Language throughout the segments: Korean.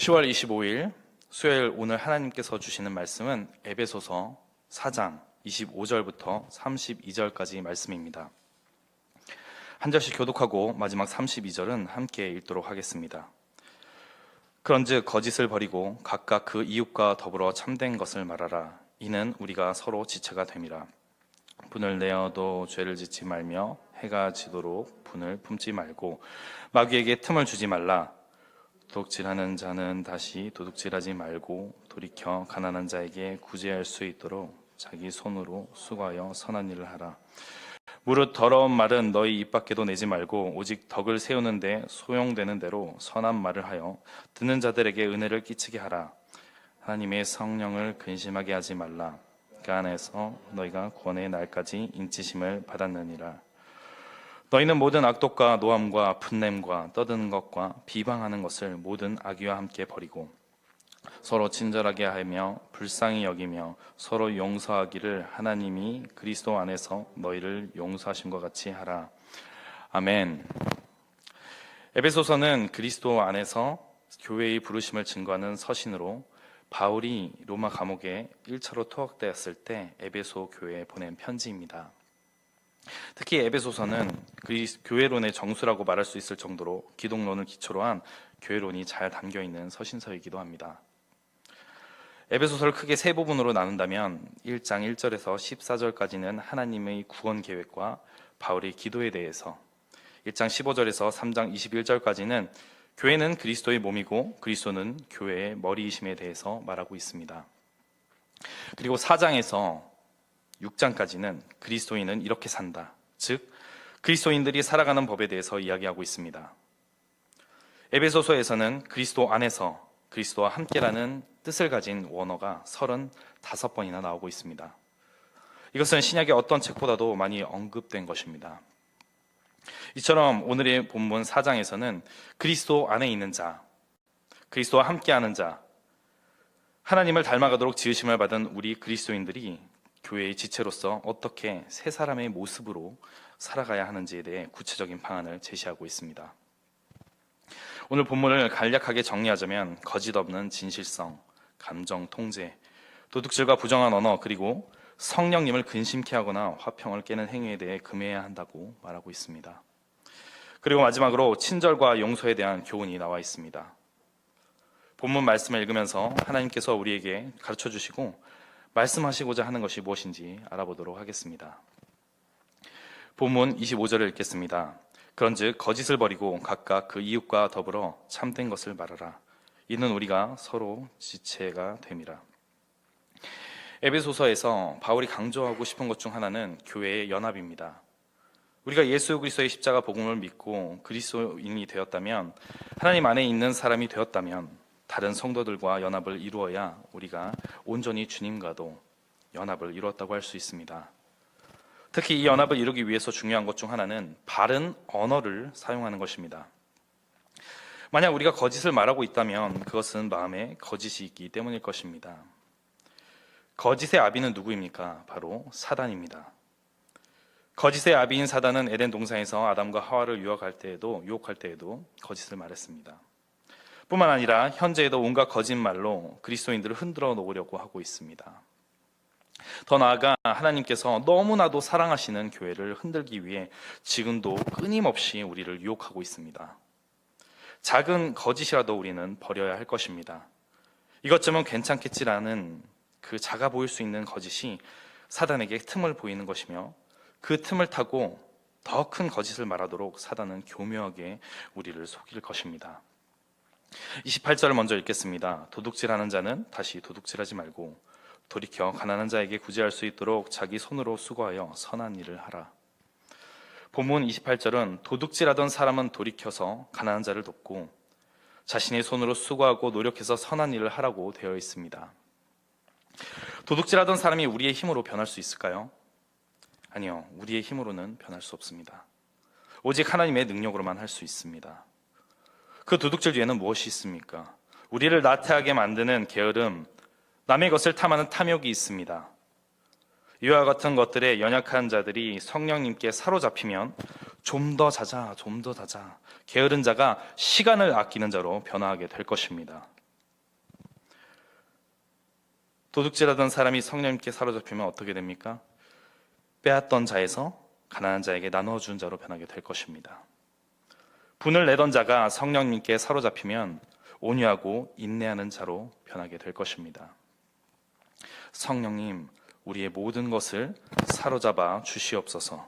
10월 25일 수요일 오늘 하나님께서 주시는 말씀은 에베소서 4장 25절부터 32절까지 말씀입니다. 한 절씩 교독하고 마지막 32절은 함께 읽도록 하겠습니다. 그런즉 거짓을 버리고 각각 그 이웃과 더불어 참된 것을 말하라. 이는 우리가 서로 지체가 됨이라. 분을 내어도 죄를 짓지 말며 해가 지도록 분을 품지 말고 마귀에게 틈을 주지 말라. 도둑질하는 자는 다시 도둑질하지 말고 돌이켜 가난한 자에게 구제할 수 있도록 자기 손으로 수고하여 선한 일을 하라. 무릇 더러운 말은 너희 입 밖에도 내지 말고 오직 덕을 세우는 데 소용되는 대로 선한 말을 하여 듣는 자들에게 은혜를 끼치게 하라. 하나님의 성령을 근심하게 하지 말라. 그 안에서 너희가 구원의 날까지 인치심을 받았느니라. 너희는 모든 악독과 노함과 분냄과 떠드는 것과 비방하는 것을 모든 악의와 함께 버리고 서로 친절하게 하며 불쌍히 여기며 서로 용서하기를 하나님이 그리스도 안에서 너희를 용서하신 것 같이 하라. 아멘. 에베소서는 그리스도 안에서 교회의 부르심을 증거하는 서신으로 바울이 로마 감옥에 1차로 투옥되었을 때 에베소 교회에 보낸 편지입니다. 특히 에베소서는 교회론의 정수라고 말할 수 있을 정도로 기독론을 기초로 한 교회론이 잘 담겨있는 서신서이기도 합니다. 에베소서를 크게 세 부분으로 나눈다면 1장 1절에서 14절까지는 하나님의 구원 계획과 바울의 기도에 대해서, 1장 15절에서 3장 21절까지는 교회는 그리스도의 몸이고 그리스도는 교회의 머리이심에 대해서 말하고 있습니다. 그리고 4장에서 6장까지는 그리스도인은 이렇게 산다, 즉 그리스도인들이 살아가는 법에 대해서 이야기하고 있습니다. 에베소서에서는 그리스도 안에서 그리스도와 함께라는 뜻을 가진 원어가 35번이나 나오고 있습니다. 이것은 신약의 어떤 책보다도 많이 언급된 것입니다. 이처럼 오늘의 본문 4장에서는 그리스도 안에 있는 자, 그리스도와 함께하는 자, 하나님을 닮아가도록 지으심을 받은 우리 그리스도인들이 교회의 지체로서 어떻게 새 사람의 모습으로 살아가야 하는지에 대해 구체적인 방안을 제시하고 있습니다. 오늘 본문을 간략하게 정리하자면 거짓 없는 진실성, 감정 통제, 도둑질과 부정한 언어, 그리고 성령님을 근심케 하거나 화평을 깨는 행위에 대해 금해야 한다고 말하고 있습니다. 그리고 마지막으로 친절과 용서에 대한 교훈이 나와 있습니다. 본문 말씀을 읽으면서 하나님께서 우리에게 가르쳐 주시고 말씀하시고자 하는 것이 무엇인지 알아보도록 하겠습니다. 본문 25절을 읽겠습니다. 그런즉 거짓을 버리고 각각 그 이웃과 더불어 참된 것을 말하라. 이는 우리가 서로 지체가 됨이라. 에베소서에서 바울이 강조하고 싶은 것 중 하나는 교회의 연합입니다. 우리가 예수 그리스도의 십자가 복음을 믿고 그리스도인이 되었다면, 하나님 안에 있는 사람이 되었다면 다른 성도들과 연합을 이루어야 우리가 온전히 주님과도 연합을 이루었다고 할 수 있습니다. 특히 이 연합을 이루기 위해서 중요한 것 중 하나는 바른 언어를 사용하는 것입니다. 만약 우리가 거짓을 말하고 있다면 그것은 마음에 거짓이 있기 때문일 것입니다. 거짓의 아비는 누구입니까? 바로 사단입니다. 거짓의 아비인 사단은 에덴 동산에서 아담과 하와를 유혹할 때에도 거짓을 말했습니다. 뿐만 아니라 현재에도 온갖 거짓말로 그리스도인들을 흔들어 놓으려고 하고 있습니다. 더 나아가 하나님께서 너무나도 사랑하시는 교회를 흔들기 위해 지금도 끊임없이 우리를 유혹하고 있습니다. 작은 거짓이라도 우리는 버려야 할 것입니다. 이것쯤은 괜찮겠지라는 그 작아 보일 수 있는 거짓이 사단에게 틈을 보이는 것이며, 그 틈을 타고 더 큰 거짓을 말하도록 사단은 교묘하게 우리를 속일 것입니다. 28절을 먼저 읽겠습니다. 도둑질하는 자는 다시 도둑질하지 말고 돌이켜 가난한 자에게 구제할 수 있도록 자기 손으로 수고하여 선한 일을 하라. 본문 28절은 도둑질하던 사람은 돌이켜서 가난한 자를 돕고 자신의 손으로 수고하고 노력해서 선한 일을 하라고 되어 있습니다. 도둑질하던 사람이 우리의 힘으로 변할 수 있을까요? 아니요, 우리의 힘으로는 변할 수 없습니다. 오직 하나님의 능력으로만 할 수 있습니다. 그 도둑질 뒤에는 무엇이 있습니까? 우리를 나태하게 만드는 게으름, 남의 것을 탐하는 탐욕이 있습니다. 이와 같은 것들에 연약한 자들이 성령님께 사로잡히면 좀 더 자자, 게으른 자가 시간을 아끼는 자로 변화하게 될 것입니다. 도둑질하던 사람이 성령님께 사로잡히면 어떻게 됩니까? 빼앗던 자에서 가난한 자에게 나누어준 자로 변하게 될 것입니다. 분을 내던 자가 성령님께 사로잡히면 온유하고 인내하는 자로 변하게 될 것입니다. 성령님, 우리의 모든 것을 사로잡아 주시옵소서.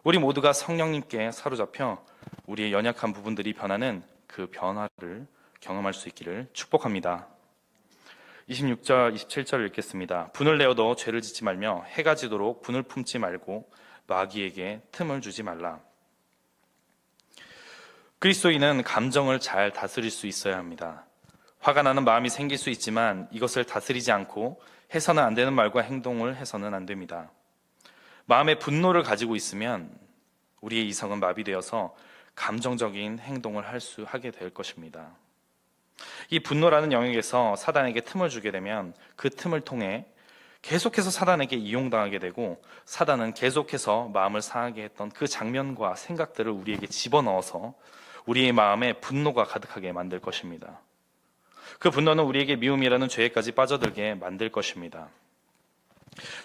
우리 모두가 성령님께 사로잡혀 우리의 연약한 부분들이 변하는 그 변화를 경험할 수 있기를 축복합니다. 26절, 27절 읽겠습니다. 분을 내어도 죄를 짓지 말며 해가 지도록 분을 품지 말고 마귀에게 틈을 주지 말라. 그리스도인은 감정을 잘 다스릴 수 있어야 합니다. 화가 나는 마음이 생길 수 있지만 이것을 다스리지 않고 해서는 안 되는 말과 행동을 해서는 안 됩니다. 마음의 분노를 가지고 있으면 우리의 이성은 마비되어서 감정적인 행동을 하게 될 것입니다. 이 분노라는 영역에서 사단에게 틈을 주게 되면 그 틈을 통해 계속해서 사단에게 이용당하게 되고, 사단은 계속해서 마음을 상하게 했던 그 장면과 생각들을 우리에게 집어넣어서 우리의 마음에 분노가 가득하게 만들 것입니다. 그 분노는 우리에게 미움이라는 죄에까지 빠져들게 만들 것입니다.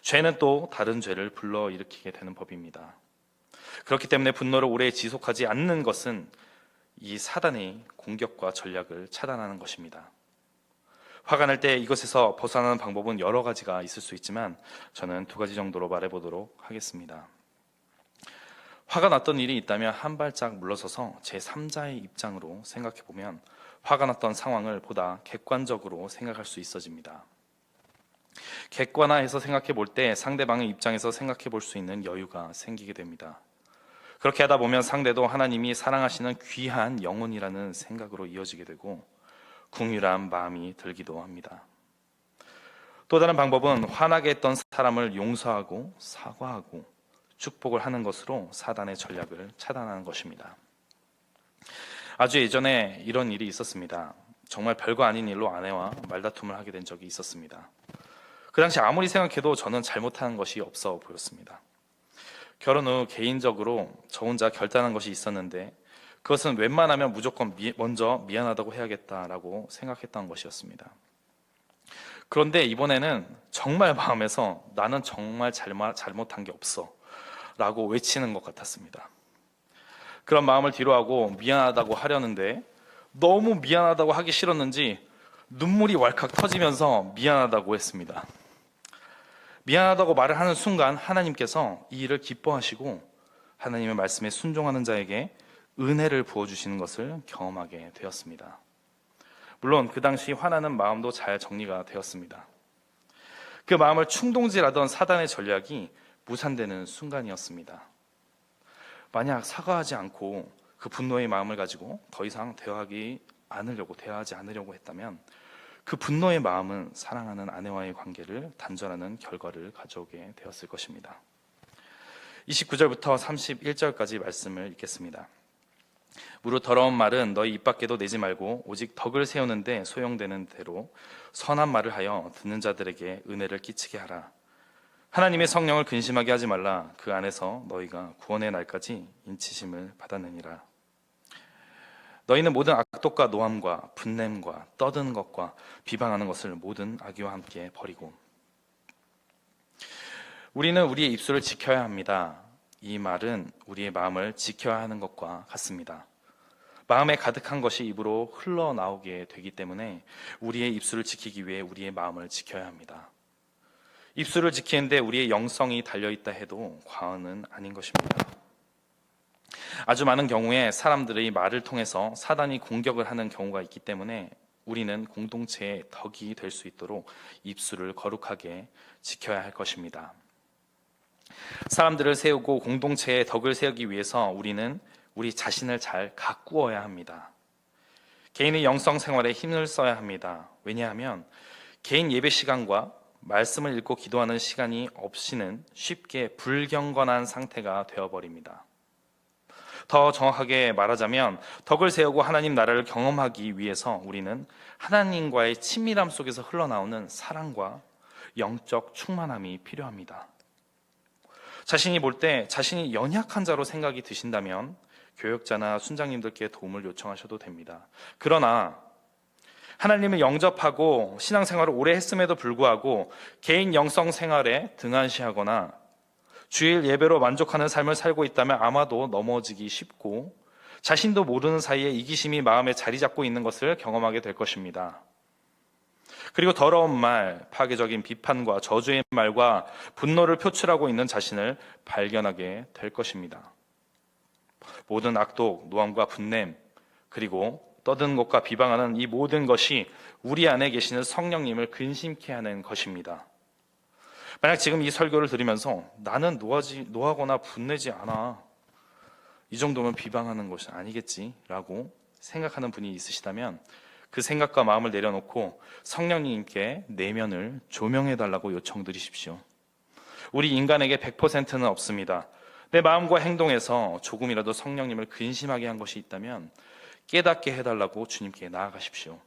죄는 또 다른 죄를 불러일으키게 되는 법입니다. 그렇기 때문에 분노를 오래 지속하지 않는 것은 이 사단의 공격과 전략을 차단하는 것입니다. 화가 날 때 이것에서 벗어나는 방법은 여러 가지가 있을 수 있지만 저는 2가지 정도로 말해보도록 하겠습니다. 화가 났던 일이 있다면 한 발짝 물러서서 제3자의 입장으로 생각해보면 화가 났던 상황을 보다 객관적으로 생각할 수 있어집니다. 객관화해서 생각해볼 때 상대방의 입장에서 생각해볼 수 있는 여유가 생기게 됩니다. 그렇게 하다 보면 상대도 하나님이 사랑하시는 귀한 영혼이라는 생각으로 이어지게 되고 긍휼한 마음이 들기도 합니다. 또 다른 방법은 화나게 했던 사람을 용서하고 사과하고 축복을 하는 것으로 사단의 전략을 차단하는 것입니다. 아주 예전에 이런 일이 있었습니다. 정말 별거 아닌 일로 아내와 말다툼을 하게 된 적이 있었습니다. 그 당시 아무리 생각해도 저는 잘못한 것이 없어 보였습니다. 결혼 후 개인적으로 저 혼자 결단한 것이 있었는데 그것은 웬만하면 무조건 먼저 미안하다고 해야겠다라고 생각했던 것이었습니다. 그런데 이번에는 정말 마음에서 나는 정말 잘못한 게 없어 라고 외치는 것 같았습니다. 그런 마음을 뒤로하고 미안하다고 하려는데 너무 미안하다고 하기 싫었는지 눈물이 왈칵 터지면서 미안하다고 했습니다. 미안하다고 말을 하는 순간 하나님께서 이 일을 기뻐하시고 하나님의 말씀에 순종하는 자에게 은혜를 부어주시는 것을 경험하게 되었습니다. 물론 그 당시 화나는 마음도 잘 정리가 되었습니다. 그 마음을 충동질하던 사단의 전략이 무산되는 순간이었습니다. 만약 사과하지 않고 그 분노의 마음을 가지고 더 이상 대화하지 않으려고 했다면 그 분노의 마음은 사랑하는 아내와의 관계를 단절하는 결과를 가져오게 되었을 것입니다. 29절부터 31절까지 말씀을 읽겠습니다. 무릇 더러운 말은 너희 입 밖에도 내지 말고 오직 덕을 세우는데 소용되는 대로 선한 말을 하여 듣는 자들에게 은혜를 끼치게 하라. 하나님의 성령을 근심하게 하지 말라. 그 안에서 너희가 구원의 날까지 인치심을 받았느니라. 너희는 모든 악독과 노함과 분냄과 떠드는 것과 비방하는 것을 모든 악의와 함께 버리고. 우리는 우리의 입술을 지켜야 합니다. 이 말은 우리의 마음을 지켜야 하는 것과 같습니다. 마음에 가득한 것이 입으로 흘러나오게 되기 때문에 우리의 입술을 지키기 위해 우리의 마음을 지켜야 합니다. 입술을 지키는데 우리의 영성이 달려있다 해도 과언은 아닌 것입니다. 아주 많은 경우에 사람들의 말을 통해서 사단이 공격을 하는 경우가 있기 때문에 우리는 공동체의 덕이 될 수 있도록 입술을 거룩하게 지켜야 할 것입니다. 사람들을 세우고 공동체의 덕을 세우기 위해서 우리는 우리 자신을 잘 가꾸어야 합니다. 개인의 영성 생활에 힘을 써야 합니다. 왜냐하면 개인 예배 시간과 말씀을 읽고 기도하는 시간이 없이는 쉽게 불경건한 상태가 되어버립니다. 더 정확하게 말하자면 덕을 세우고 하나님 나라를 경험하기 위해서 우리는 하나님과의 친밀함 속에서 흘러나오는 사랑과 영적 충만함이 필요합니다. 자신이 볼 때 자신이 연약한 자로 생각이 드신다면 교역자나 순장님들께 도움을 요청하셔도 됩니다. 그러나 하나님을 영접하고 신앙생활을 오래 했음에도 불구하고 개인 영성 생활에 등한시하거나 주일 예배로 만족하는 삶을 살고 있다면 아마도 넘어지기 쉽고 자신도 모르는 사이에 이기심이 마음에 자리 잡고 있는 것을 경험하게 될 것입니다. 그리고 더러운 말, 파괴적인 비판과 저주의 말과 분노를 표출하고 있는 자신을 발견하게 될 것입니다. 모든 악독, 노함과 분냄, 그리고 떠드는 것과 비방하는 이 모든 것이 우리 안에 계시는 성령님을 근심케 하는 것입니다. 만약 지금 이 설교를 들으면서 나는 노하거나 분내지 않아, 이 정도면 비방하는 것이 아니겠지 라고 생각하는 분이 있으시다면 그 생각과 마음을 내려놓고 성령님께 내면을 조명해달라고 요청드리십시오. 우리 인간에게 100%는 없습니다. 내 마음과 행동에서 조금이라도 성령님을 근심하게 한 것이 있다면 깨닫게 해달라고 주님께 나아가십시오.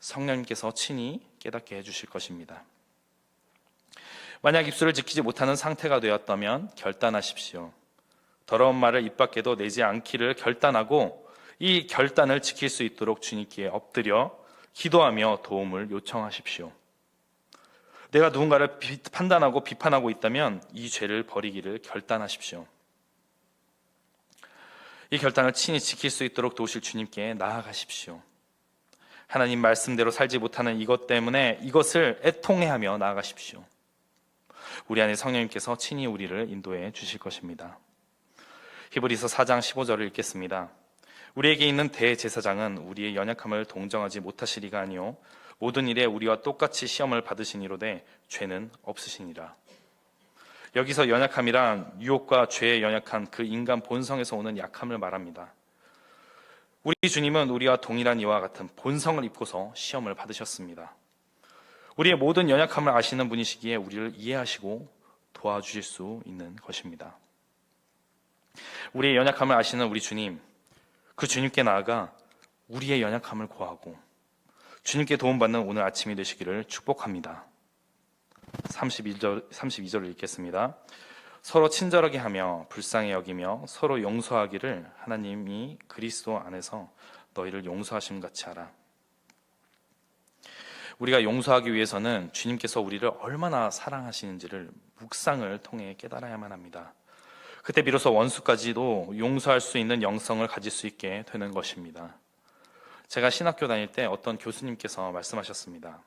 성령님께서 친히 깨닫게 해주실 것입니다. 만약 입술을 지키지 못하는 상태가 되었다면 결단하십시오. 더러운 말을 입 밖에도 내지 않기를 결단하고 이 결단을 지킬 수 있도록 주님께 엎드려 기도하며 도움을 요청하십시오. 내가 누군가를 판단하고 비판하고 있다면 이 죄를 버리기를 결단하십시오. 이 결단을 친히 지킬 수 있도록 도우실 주님께 나아가십시오. 하나님 말씀대로 살지 못하는 이것 때문에 이것을 애통해하며 나아가십시오. 우리 안에 성령님께서 친히 우리를 인도해 주실 것입니다. 히브리서 4장 15절을 읽겠습니다. 우리에게 있는 대제사장은 우리의 연약함을 동정하지 못하시리가 아니요 모든 일에 우리와 똑같이 시험을 받으시니로되 죄는 없으시니라. 여기서 연약함이란 유혹과 죄에 연약한 그 인간 본성에서 오는 약함을 말합니다. 우리 주님은 우리와 동일한 이와 같은 본성을 입고서 시험을 받으셨습니다. 우리의 모든 연약함을 아시는 분이시기에 우리를 이해하시고 도와주실 수 있는 것입니다. 우리의 연약함을 아시는 우리 주님, 그 주님께 나아가 우리의 연약함을 고하고 주님께 도움받는 오늘 아침이 되시기를 축복합니다. 32절을 읽겠습니다. 서로 친절하게 하며 불쌍히 여기며 서로 용서하기를 하나님이 그리스도 안에서 너희를 용서하심 같이 하라. 우리가 용서하기 위해서는 주님께서 우리를 얼마나 사랑하시는지를 묵상을 통해 깨달아야만 합니다. 그때 비로소 원수까지도 용서할 수 있는 영성을 가질 수 있게 되는 것입니다. 제가 신학교 다닐 때 어떤 교수님께서 말씀하셨습니다.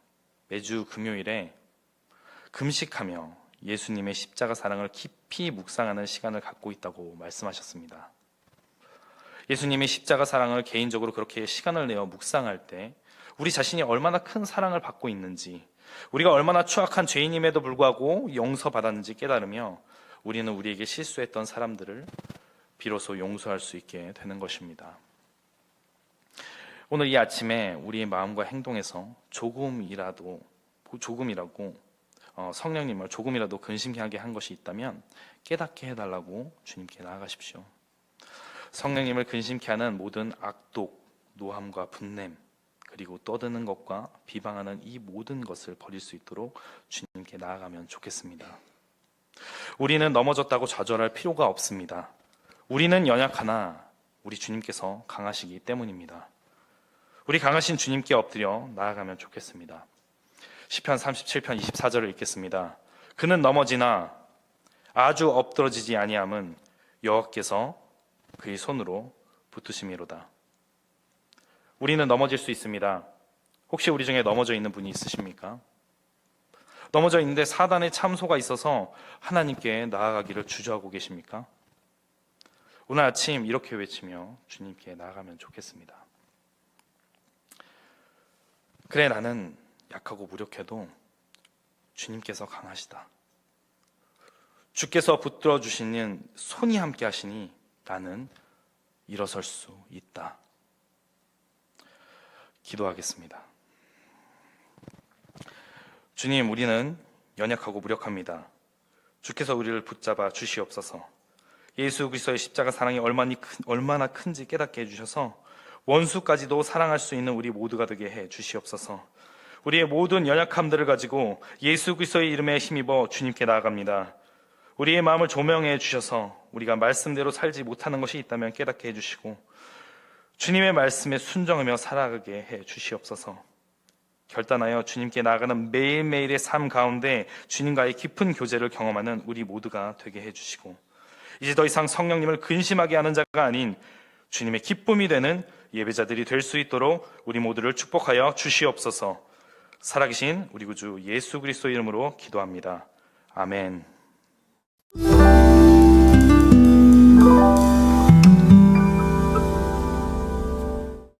매주 금요일에 금식하며 예수님의 십자가 사랑을 깊이 묵상하는 시간을 갖고 있다고 말씀하셨습니다. 예수님의 십자가 사랑을 개인적으로 그렇게 시간을 내어 묵상할 때 우리 자신이 얼마나 큰 사랑을 받고 있는지, 우리가 얼마나 추악한 죄인임에도 불구하고 용서받았는지 깨달으며 우리는 우리에게 실수했던 사람들을 비로소 용서할 수 있게 되는 것입니다. 오늘 이 아침에 우리의 마음과 행동에서 조금이라도 성령님을 조금이라도 근심하게 한 것이 있다면 깨닫게 해달라고 주님께 나아가십시오. 성령님을 근심케 하는 모든 악독, 노함과 분냄, 그리고 떠드는 것과 비방하는 이 모든 것을 버릴 수 있도록 주님께 나아가면 좋겠습니다. 우리는 넘어졌다고 좌절할 필요가 없습니다. 우리는 연약하나 우리 주님께서 강하시기 때문입니다. 우리 강하신 주님께 엎드려 나아가면 좋겠습니다. 시편 37편 24절을 읽겠습니다. 그는 넘어지나 아주 엎드러지지 아니함은 여호와께서 그의 손으로 붙으심이로다. 우리는 넘어질 수 있습니다. 혹시 우리 중에 넘어져 있는 분이 있으십니까? 넘어져 있는데 사단의 참소가 있어서 하나님께 나아가기를 주저하고 계십니까? 오늘 아침 이렇게 외치며 주님께 나아가면 좋겠습니다. 그래, 나는 약하고 무력해도 주님께서 강하시다. 주께서 붙들어 주시는 손이 함께 하시니 나는 일어설 수 있다. 기도하겠습니다. 주님, 우리는 연약하고 무력합니다. 주께서 우리를 붙잡아 주시옵소서. 예수 그리스도의 십자가 사랑이 얼마나 큰지 깨닫게 해주셔서 원수까지도 사랑할 수 있는 우리 모두가 되게 해 주시옵소서. 우리의 모든 연약함들을 가지고 예수 그리스도의 이름에 힘입어 주님께 나아갑니다. 우리의 마음을 조명해 주셔서 우리가 말씀대로 살지 못하는 것이 있다면 깨닫게 해주시고 주님의 말씀에 순종하며 살아가게 해 주시옵소서. 결단하여 주님께 나아가는 매일매일의 삶 가운데 주님과의 깊은 교제를 경험하는 우리 모두가 되게 해주시고, 이제 더 이상 성령님을 근심하게 하는 자가 아닌 주님의 기쁨이 되는 예배자들이 될 수 있도록 우리 모두를 축복하여 주시옵소서. 살아계신 우리 구주 예수 그리스도 이름으로 기도합니다. 아멘.